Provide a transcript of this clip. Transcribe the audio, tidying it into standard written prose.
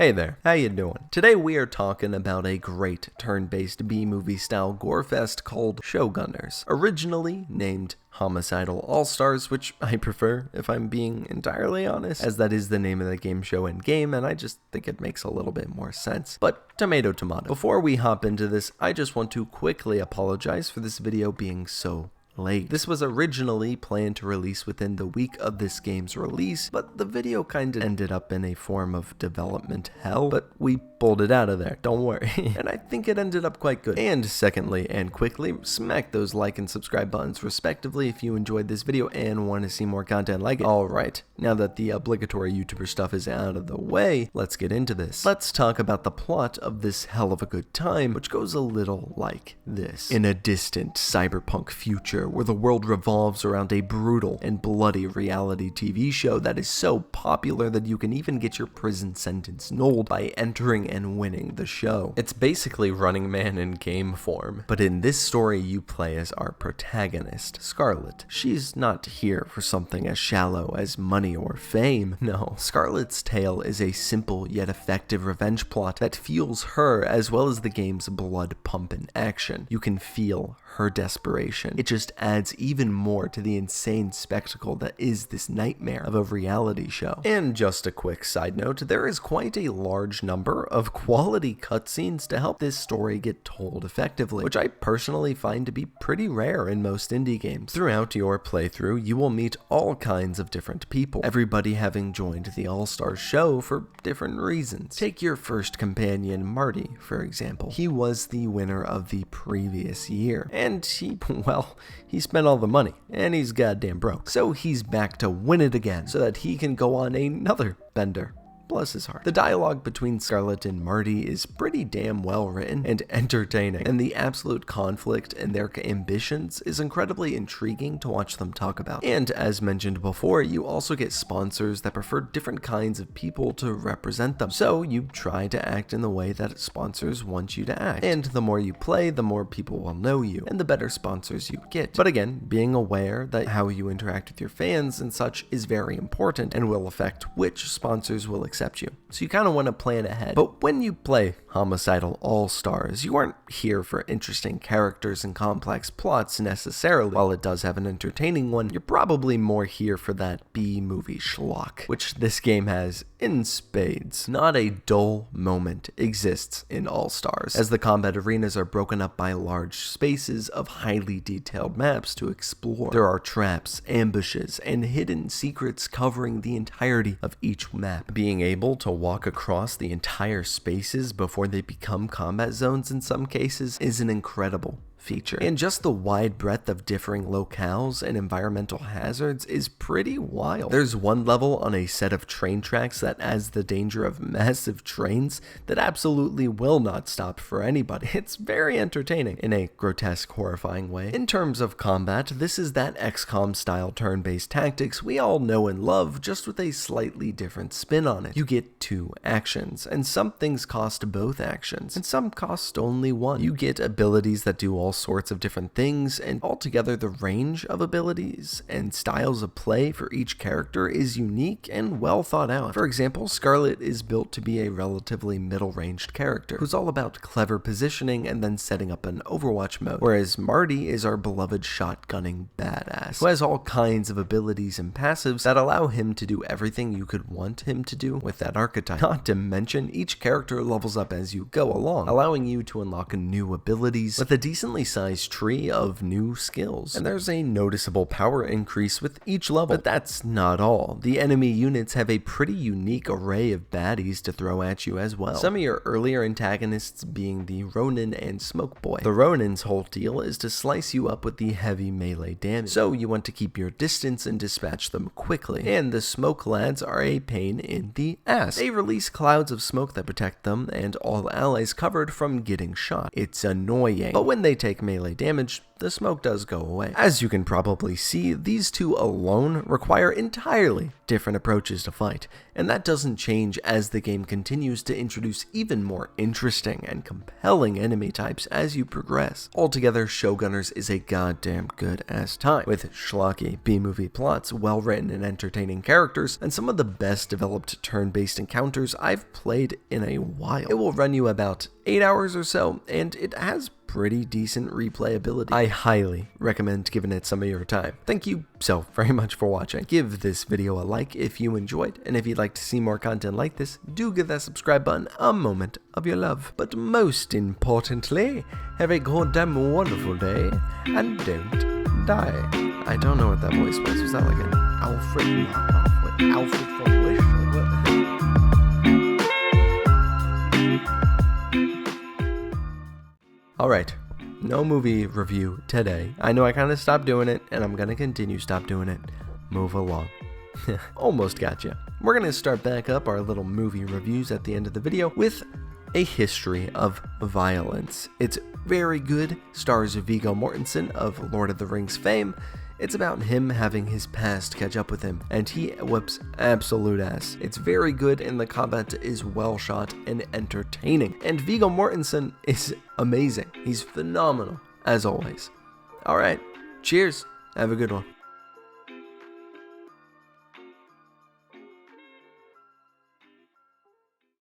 Hey there, how you doing? Today we are talking about a great turn-based B-movie style gorefest called Showgunners, originally named Homicidal All-Stars, which I prefer, if I'm being entirely honest, as that is the name of the game show in game, and I just think it makes a little bit more sense. But tomato tomato. Before we hop into this, I just want to quickly apologize for this video being so late. This was originally planned to release within the week of this game's release, but the video kinda ended up in a form of development hell, but we pulled it out of there, don't worry. And I think it ended up quite good. And secondly, and quickly, smack those like and subscribe buttons respectively if you enjoyed this video and want to see more content like it. Alright, now that the obligatory YouTuber stuff is out of the way, let's get into this. Let's talk about the plot of this hell of a good time, which goes a little like this. In a distant cyberpunk future where the world revolves around a brutal and bloody reality TV show that is so popular that you can even get your prison sentence nulled by entering and winning the show. It's basically Running Man in game form, but in this story you play as our protagonist, Scarlet. She's not here for something as shallow as money or fame. No, Scarlet's tale is a simple yet effective revenge plot that fuels her as well as the game's blood pumping action. You can feel her desperation. It just adds even more to the insane spectacle that is this nightmare of a reality show. And just a quick side note, there is quite a large number of quality cutscenes to help this story get told effectively, which I personally find to be pretty rare in most indie games. Throughout your playthrough, you will meet all kinds of different people, everybody having joined the All-Star show for different reasons. Take your first companion, Marty, for example. He was the winner of the previous year, and he spent all the money, and he's goddamn broke. So he's back to win it again, so that he can go on another bender. Bless his heart. The dialogue between Scarlet and Marty is pretty damn well written and entertaining, and the absolute conflict in their ambitions is incredibly intriguing to watch them talk about. And as mentioned before, you also get sponsors that prefer different kinds of people to represent them, so you try to act in the way that sponsors want you to act. And the more you play, the more people will know you, and the better sponsors you get. But again, being aware that how you interact with your fans and such is very important and will affect which sponsors will accept you. So you kind of want to plan ahead. But when you play Homicidal All-Stars, you aren't here for interesting characters and complex plots necessarily. While it does have an entertaining one, you're probably more here for that B-movie schlock, which this game has in spades. Not a dull moment exists in All-Stars, as the combat arenas are broken up by large spaces of highly detailed maps to explore. There are traps, ambushes, and hidden secrets covering the entirety of each map. Being able to walk across the entire spaces before they become combat zones in some cases is an incredible feature. And just the wide breadth of differing locales and environmental hazards is pretty wild. There's one level on a set of train tracks that adds the danger of massive trains that absolutely will not stop for anybody. It's very entertaining in a grotesque, horrifying way. In terms of combat, this is that XCOM style turn-based tactics we all know and love, just with a slightly different spin on it. You get two actions, and some things cost both actions, and some cost only one. You get abilities that do all sorts of different things, and altogether the range of abilities and styles of play for each character is unique and well thought out. For example, Scarlet is built to be a relatively middle-ranged character who's all about clever positioning and then setting up an Overwatch mode, whereas Marty is our beloved shotgunning badass who has all kinds of abilities and passives that allow him to do everything you could want him to do with that archetype. Not to mention, each character levels up as you go along, allowing you to unlock new abilities with a decently sized tree of new skills, and there's a noticeable power increase with each level. But that's not all. The enemy units have a pretty unique array of baddies to throw at you as well. Some of your earlier antagonists being the Ronin and Smoke Boy. The Ronin's whole deal is to slice you up with the heavy melee damage, so you want to keep your distance and dispatch them quickly. And the Smoke Lads are a pain in the ass. They release clouds of smoke that protect them and all allies covered from getting shot. It's annoying, but when they take melee damage, the smoke does go away. As you can probably see, these two alone require entirely different approaches to fight, and that doesn't change as the game continues to introduce even more interesting and compelling enemy types as you progress. Altogether, Showgunners is a goddamn good-ass time, with schlocky B-movie plots, well-written and entertaining characters, and some of the best developed turn-based encounters I've played in a while. It will run you about 8 hours or so, and it has pretty decent replayability. I highly recommend giving it some of your time. Thank you so very much for watching. Give this video a like if you enjoyed, and if you'd like to see more content like this, do give that subscribe button a moment of your love. But most importantly, have a goddamn wonderful day, and don't die. I don't know what that voice was. Was that like an Alfred knockoff? Like Alfred from Wish? Like what the heck? Alright, no movie review today. I know I kind of stopped doing it, and I'm gonna continue stop doing it. Move along. Almost gotcha. We're gonna start back up our little movie reviews at the end of the video with a history of violence. It's very good, stars Viggo Mortensen of Lord of the Rings fame. It's about him having his past catch up with him, and he whips absolute ass. It's very good, and the combat is well shot and entertaining. And Viggo Mortensen is amazing. He's phenomenal, as always. Alright, cheers. Have a good one.